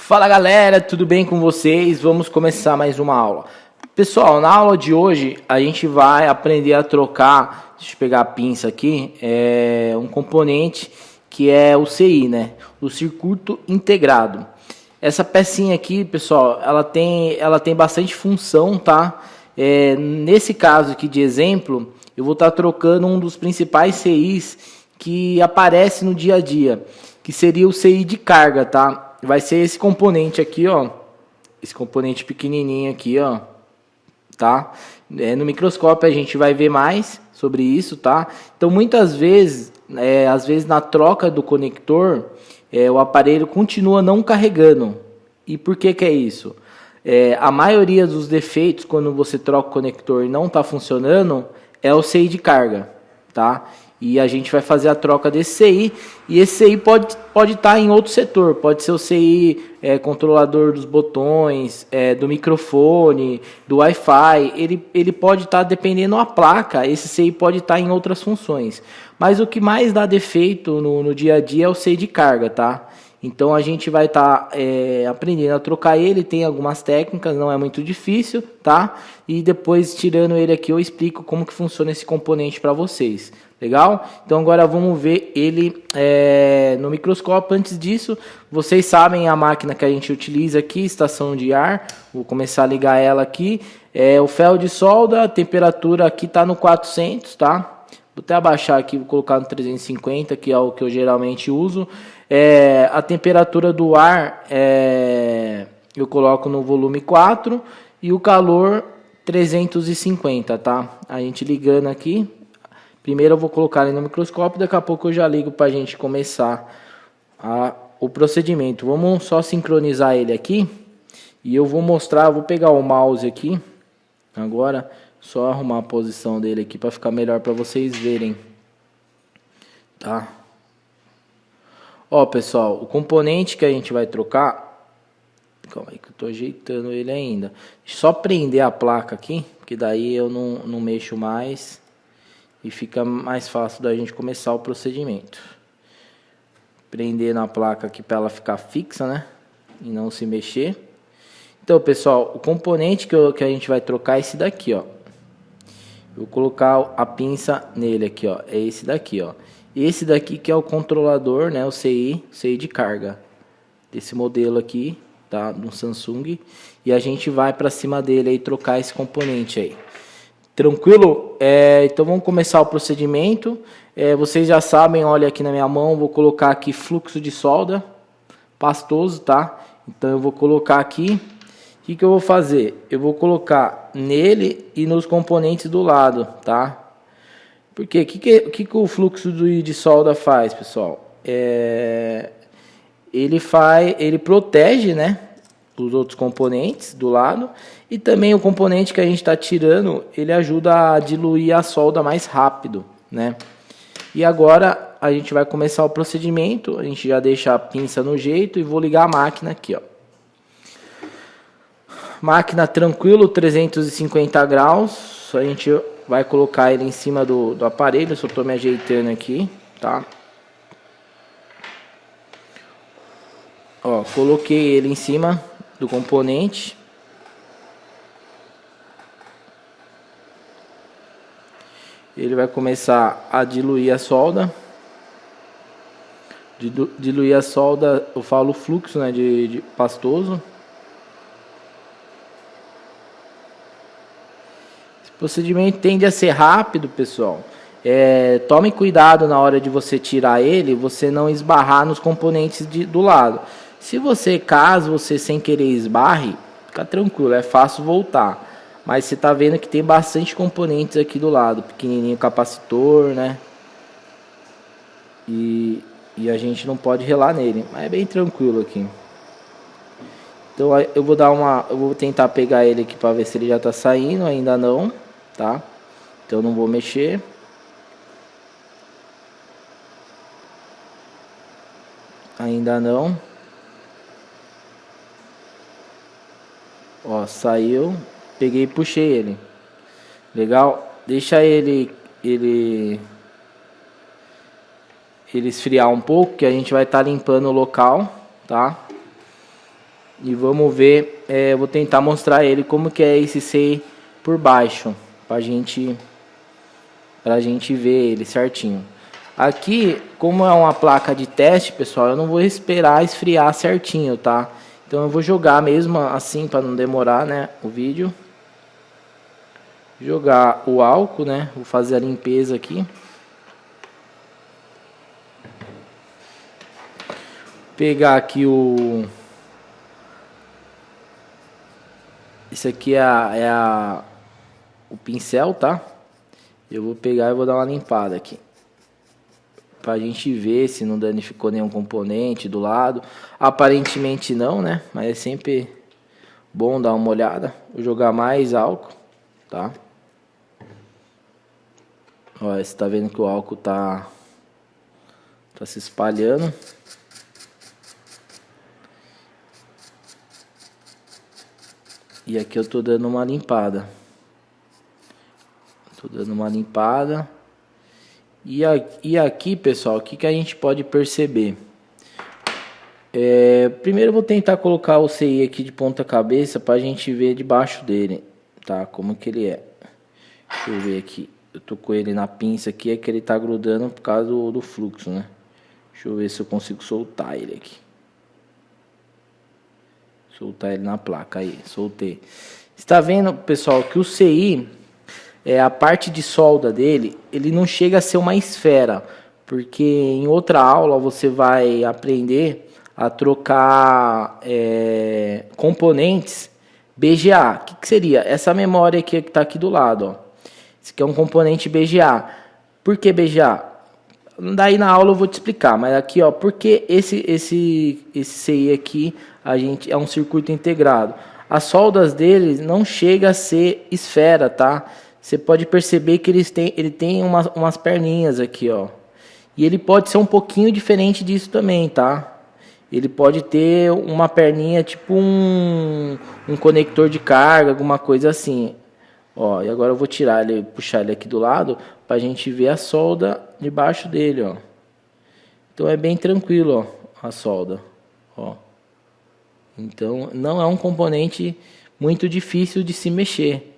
Fala galera, tudo bem com vocês? Vamos começar mais uma aula. Pessoal, na aula de hoje a gente vai aprender a trocar, deixa eu pegar a pinça aqui, um componente que é o CI, né? O circuito integrado. Essa pecinha aqui, pessoal, ela tem bastante função, tá? Nesse caso aqui de exemplo, eu vou estar trocando um dos principais CIs que aparece no dia a dia, que seria o CI de carga, tá? Vai ser esse componente aqui, ó. Esse componente pequenininho aqui, ó. Tá? No microscópio a gente vai ver mais sobre isso, tá? Então, muitas vezes, às vezes na troca do conector, o aparelho continua não carregando. E por que é isso? A maioria dos defeitos, quando você troca o conector e não está funcionando, é o CI de carga, tá? E a gente vai fazer a troca desse CI, e esse CI pode estar em outro setor, pode ser o CI controlador dos botões, do microfone, do Wi-Fi, ele pode estar, dependendo da placa, esse CI pode estar em outras funções. Mas o que mais dá defeito no dia a dia é o CI de carga, tá? Então a gente vai estar aprendendo a trocar ele, tem algumas técnicas, não é muito difícil, tá? E depois, tirando ele aqui, eu explico como que funciona esse componente para vocês. Legal? Então agora vamos ver ele no microscópio. Antes disso, vocês sabem a máquina que a gente utiliza aqui, estação de ar. Vou começar a ligar ela aqui. O ferro de solda, a temperatura aqui está no 400, tá? Vou até abaixar aqui, vou colocar no 350, que é o que eu geralmente uso. A temperatura do ar eu coloco no volume 4 e o calor 350, tá? A gente ligando aqui. Primeiro eu vou colocar ele no microscópio, daqui a pouco eu já ligo para a gente começar o procedimento. Vamos só sincronizar ele aqui e eu vou mostrar, vou pegar o mouse aqui, agora só arrumar a posição dele aqui para ficar melhor para vocês verem. Tá? Ó pessoal, o componente que a gente vai trocar, calma aí que eu tô ajeitando ele ainda. Só prender a placa aqui, que daí eu não mexo mais. E fica mais fácil da gente começar o procedimento. Prender na placa aqui para ela ficar fixa, né? E não se mexer. Então, pessoal, o componente que a gente vai trocar é esse daqui, ó. Eu vou colocar a pinça nele aqui, ó. É esse daqui, ó. Esse daqui que é o controlador, né? O CI de carga. Desse modelo aqui, tá? Do Samsung. E a gente vai para cima dele aí trocar esse componente aí. Tranquilo? Então vamos começar o procedimento. Vocês já sabem, olha aqui na minha mão, vou colocar aqui fluxo de solda pastoso, tá? Então eu vou colocar aqui. O que eu vou fazer? Eu vou colocar nele e nos componentes do lado, tá? Porque o que o fluxo de solda faz, pessoal? Ele protege, né? Os outros componentes do lado, e também o componente que a gente está tirando, ele ajuda a diluir a solda mais rápido, né? E agora a gente vai começar o procedimento. A gente já deixa a pinça no jeito e vou ligar a máquina aqui, ó. Máquina tranquilo, 350 graus. A gente vai colocar ele em cima do aparelho. Só estou me ajeitando aqui, tá? Ó, coloquei ele em cima do componente. Ele vai começar a diluir a solda. Diluir a solda, eu falo fluxo, né, de pastoso. Esse procedimento tende a ser rápido, pessoal. Tome cuidado na hora de você tirar ele, você não esbarrar nos componentes do lado. Se você, caso você sem querer esbarre, fica tranquilo, é fácil voltar. Mas você tá vendo que tem bastante componentes aqui do lado, pequenininho capacitor, né? E a gente não pode relar nele, mas é bem tranquilo aqui. Então eu vou tentar pegar ele aqui para ver se ele já tá saindo, ainda não, tá? Então eu não vou mexer. Ainda não. Ó, saiu, peguei e puxei ele. Legal? Deixa ele esfriar um pouco, que a gente vai estar limpando o local, tá? e vamos ver, vou tentar mostrar ele como que é esse CI por baixo, pra gente ver ele certinho. Aqui, como é uma placa de teste, pessoal, eu não vou esperar esfriar certinho, tá? Então eu vou jogar mesmo assim para não demorar, né, o vídeo. Jogar o álcool, né? Vou fazer a limpeza aqui. Pegar aqui esse aqui o pincel, tá? Eu vou pegar e vou dar uma limpada aqui, pra gente ver se não danificou nenhum componente do lado. Aparentemente não, né? Mas é sempre bom dar uma olhada. Vou jogar mais álcool, tá? Olha, você tá vendo que o álcool tá se espalhando. E aqui eu tô dando uma limpada. Tô dando uma limpada. E aqui, pessoal, o que a gente pode perceber? Primeiro eu vou tentar colocar o CI aqui de ponta cabeça pra gente ver debaixo dele, tá? Como que ele é. Deixa eu ver aqui. Eu tô com ele na pinça aqui, é que ele tá grudando por causa do fluxo, né? Deixa eu ver se eu consigo soltar ele aqui. Soltar ele na placa aí, soltei. Está vendo, pessoal, que o CI, a parte de solda dele, ele não chega a ser uma esfera, porque em outra aula você vai aprender a trocar componentes BGA. O que seria? Essa memória aqui que está aqui do lado, ó. Esse aqui é um componente BGA. Por que BGA? Daí na aula eu vou te explicar, mas aqui, ó, porque esse CI aqui é um circuito integrado. As soldas deles não chega a ser esfera, tá? Você pode perceber que ele tem umas perninhas aqui, ó. E ele pode ser um pouquinho diferente disso também, tá? Ele pode ter uma perninha tipo um conector de carga, alguma coisa assim. Ó, e agora eu vou tirar ele, puxar ele aqui do lado pra gente ver a solda debaixo dele, ó. Então é bem tranquilo, ó, a solda, ó. Então não é um componente muito difícil de se mexer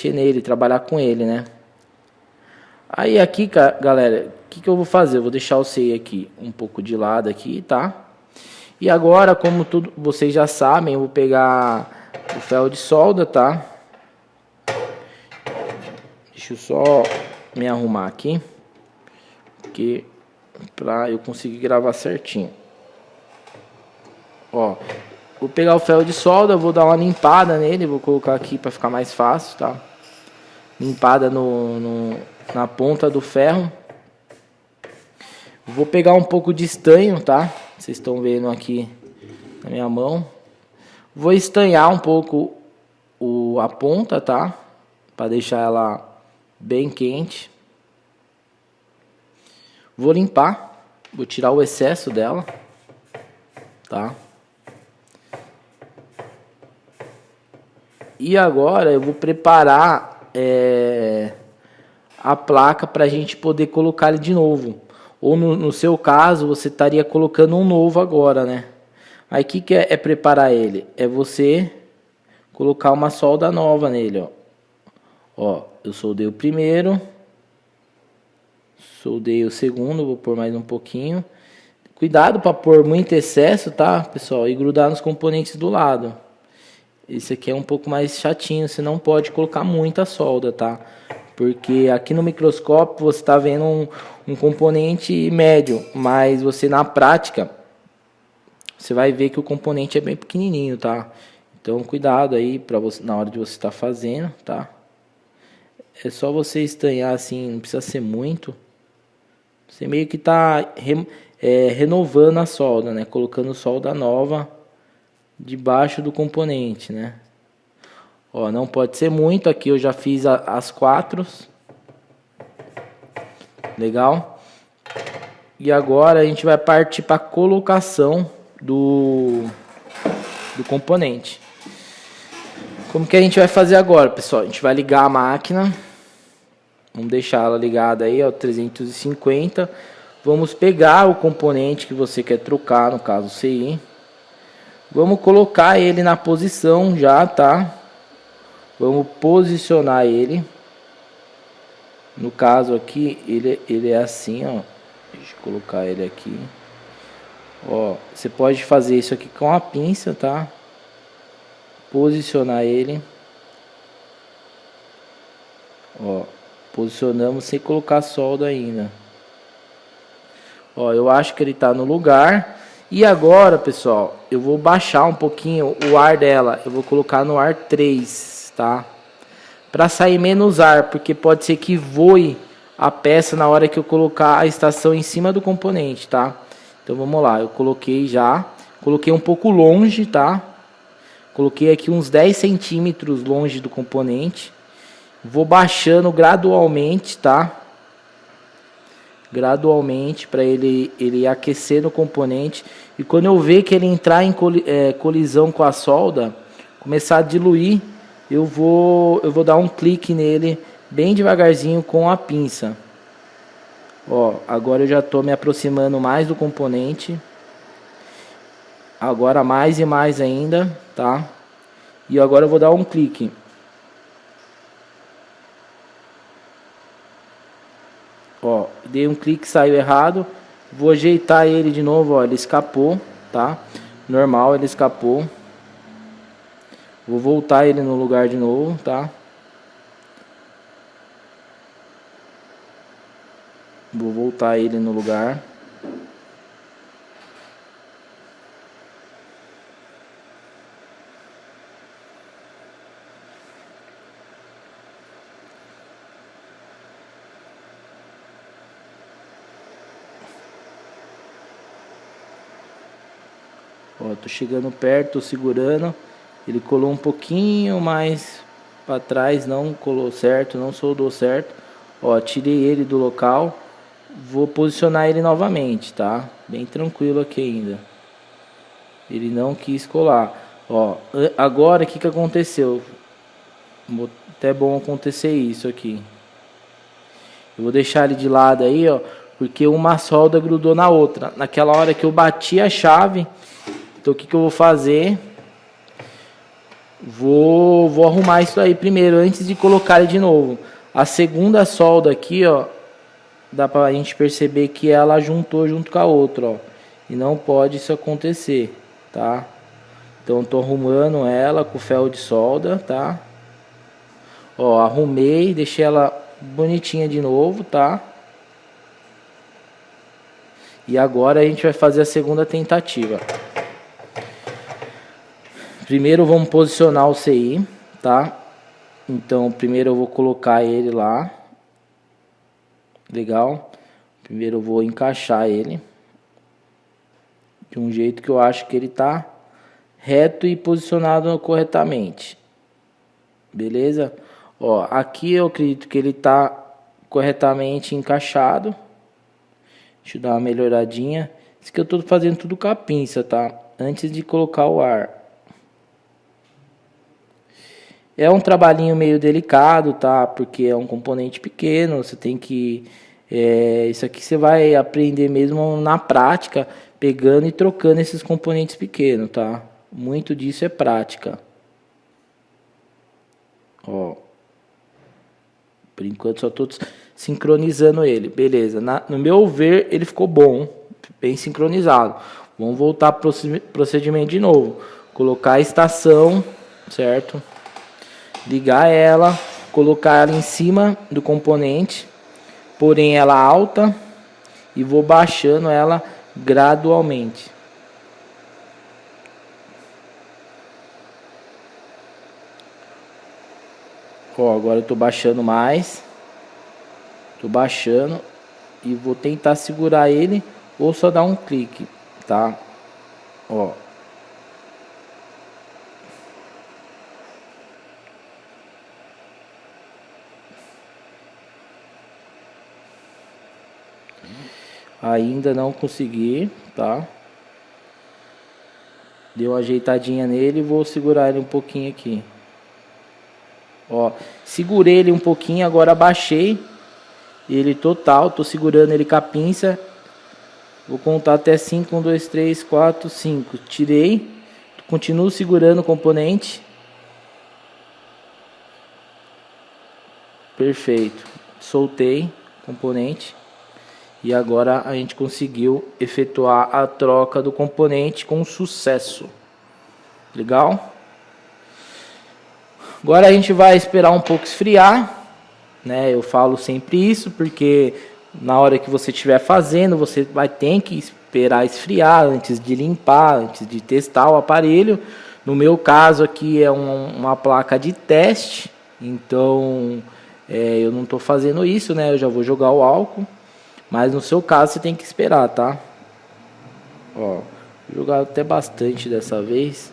nele, trabalhar com ele, né? Aí aqui, galera, o que eu vou fazer? Eu vou deixar o CI aqui um pouco de lado aqui, tá? E agora, como vocês já sabem, eu vou pegar o ferro de solda, tá? Deixa eu só me arrumar aqui, porque pra eu conseguir gravar certinho. Ó, vou pegar o ferro de solda, vou dar uma limpada nele, vou colocar aqui para ficar mais fácil, tá? Limpada na ponta do ferro. Vou pegar um pouco de estanho, tá? Vocês estão vendo aqui na minha mão. Vou estanhar um pouco a ponta, tá? Para deixar ela bem quente. Vou limpar, vou tirar o excesso dela, tá? E agora eu vou preparar a placa para a gente poder colocar ele de novo. Ou no seu caso, você estaria colocando um novo agora, né? Aí o que é preparar ele? É você colocar uma solda nova nele, ó. Ó, eu soldei o primeiro. Soldei o segundo, vou pôr mais um pouquinho. Cuidado para pôr muito excesso, tá, pessoal? E grudar nos componentes do lado. Esse aqui é um pouco mais chatinho, você não pode colocar muita solda, tá? Porque aqui no microscópio você está vendo um componente médio, mas você na prática, você vai ver que o componente é bem pequenininho, tá? Então cuidado aí para você na hora de você estar fazendo, tá? É só você estanhar assim, não precisa ser muito. Você meio que está renovando a solda, né? Colocando solda nova debaixo do componente, né? Ó, não pode ser muito. Aqui eu já fiz as 4. Legal? E agora a gente vai partir para a colocação do componente. Como que a gente vai fazer agora, pessoal? A gente vai ligar a máquina. Vamos deixar ela ligada aí, ó, 350. Vamos pegar o componente que você quer trocar, no caso o CI. Vamos colocar ele na posição já, tá? Vamos posicionar ele. No caso aqui, ele é assim, ó. Deixa eu colocar ele aqui. Ó, você pode fazer isso aqui com a pinça, tá? Posicionar ele. Ó, posicionamos sem colocar solda ainda. Ó, eu acho que ele tá no lugar. E agora, pessoal, eu vou baixar um pouquinho o ar dela. Eu vou colocar no ar 3, tá? Para sair menos ar, porque pode ser que voe a peça na hora que eu colocar a estação em cima do componente, tá? Então vamos lá, eu coloquei já. Coloquei um pouco longe, tá? Coloquei aqui uns 10 centímetros longe do componente. Vou baixando gradualmente, tá? Gradualmente para ele aquecer no componente. E quando eu ver que ele entrar em colisão com a solda, começar a diluir, eu vou dar um clique nele bem devagarzinho com a pinça. Ó, agora eu já estou me aproximando mais do componente. Agora mais e mais ainda, tá? E agora eu vou dar um clique. Ó, dei um clique, saiu errado. Vou ajeitar ele de novo, ó, ele escapou, tá? Normal, ele escapou. Vou voltar ele no lugar de novo, tá? Vou voltar ele no lugar. Ó, tô chegando perto, tô segurando. Ele colou um pouquinho mais para trás, não colou certo, não soldou certo. Ó, tirei ele do local. Vou posicionar ele novamente, tá? Bem tranquilo aqui ainda. Ele não quis colar. Ó, agora o que aconteceu? Até bom acontecer isso aqui. Eu vou deixar ele de lado aí, ó, porque uma solda grudou na outra. Naquela hora que eu bati a chave, então o que eu vou fazer? Vou arrumar isso aí primeiro, antes de colocar ele de novo. A segunda solda aqui, ó, dá pra gente perceber que ela juntou junto com a outra, ó. E não pode isso acontecer, tá? Então tô arrumando ela com ferro de solda, tá? Ó, arrumei, deixei ela bonitinha de novo, tá? E agora a gente vai fazer a segunda tentativa. Primeiro vamos posicionar o CI, tá? Então primeiro eu vou colocar ele lá. Legal. Primeiro eu vou encaixar ele de um jeito que eu acho que ele tá reto e posicionado corretamente. Beleza? Ó, aqui eu acredito que ele tá corretamente encaixado. Deixa eu dar uma melhoradinha. Isso que eu tô fazendo tudo com a pinça, tá? Antes de colocar o ar. É um trabalhinho meio delicado, tá? Porque é um componente pequeno, você tem que... isso aqui você vai aprender mesmo na prática, pegando e trocando esses componentes pequenos, tá? Muito disso é prática. Ó. Por enquanto só estou sincronizando ele. Beleza. No meu ver, ele ficou bom. Bem sincronizado. Vamos voltar para o procedimento de novo. Colocar a estação, certo? Ligar ela, colocar ela em cima do componente, porém ela alta, e vou baixando ela gradualmente. Ó, agora eu tô baixando mais, tô baixando e vou tentar segurar ele ou só dar um clique, tá? Ó. Ainda não consegui, tá? Dei uma ajeitadinha nele e vou segurar ele um pouquinho aqui. Ó, segurei ele um pouquinho, agora abaixei ele total, tô segurando ele com a pinça. Vou contar até 5, 1, 2, 3, 4, 5. Tirei, continuo segurando o componente. Perfeito. Soltei o componente. E agora a gente conseguiu efetuar a troca do componente com sucesso. Legal? Agora a gente vai esperar um pouco esfriar, né? Eu falo sempre isso porque na hora que você estiver fazendo, você vai ter que esperar esfriar antes de limpar, antes de testar o aparelho. No meu caso aqui é uma placa de teste, então eu não estou fazendo isso, né? Eu já vou jogar o álcool. Mas no seu caso você tem que esperar, tá? Ó, vou jogar até bastante dessa vez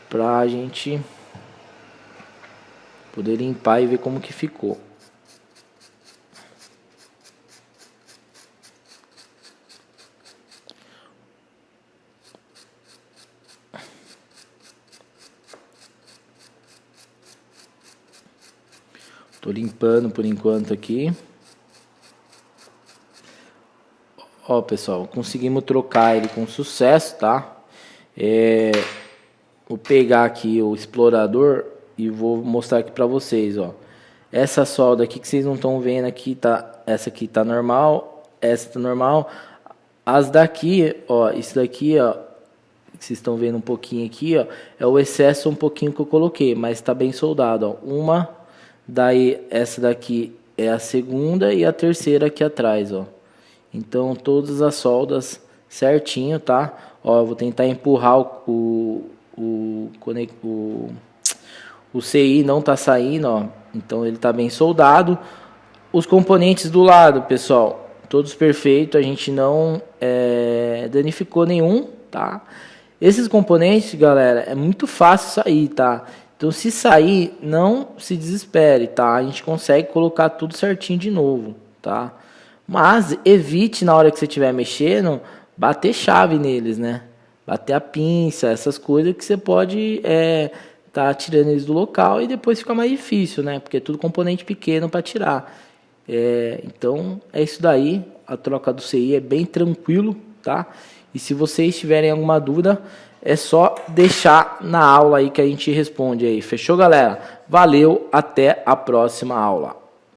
pra gente poder limpar e ver como que ficou. Tô limpando por enquanto aqui. Ó, pessoal, conseguimos trocar ele com sucesso, tá? Vou pegar aqui o explorador e vou mostrar aqui pra vocês, ó. Essa solda aqui que vocês não estão vendo aqui, tá? Essa aqui tá normal, essa tá normal. As daqui, ó, isso daqui, ó, que vocês estão vendo um pouquinho aqui, ó, é o excesso um pouquinho que eu coloquei, mas tá bem soldado, ó. Uma, daí essa daqui é a segunda e a terceira aqui atrás, ó. Então todas as soldas certinho, tá? Ó, eu vou tentar empurrar o CI não tá saindo, ó. Então ele tá bem soldado. Os componentes do lado, pessoal, todos perfeitos. A gente não danificou nenhum, tá? Esses componentes, galera, é muito fácil sair, tá? Então se sair, não se desespere, tá? A gente consegue colocar tudo certinho de novo, tá? Mas evite na hora que você estiver mexendo, bater chave neles, né? Bater a pinça, essas coisas que você pode tá tirando eles do local e depois fica mais difícil, né? Porque é tudo componente pequeno para tirar. Então é isso daí. A troca do CI é bem tranquilo, tá? E se vocês tiverem alguma dúvida, é só deixar na aula aí que a gente responde aí. Fechou, galera? Valeu, até a próxima aula.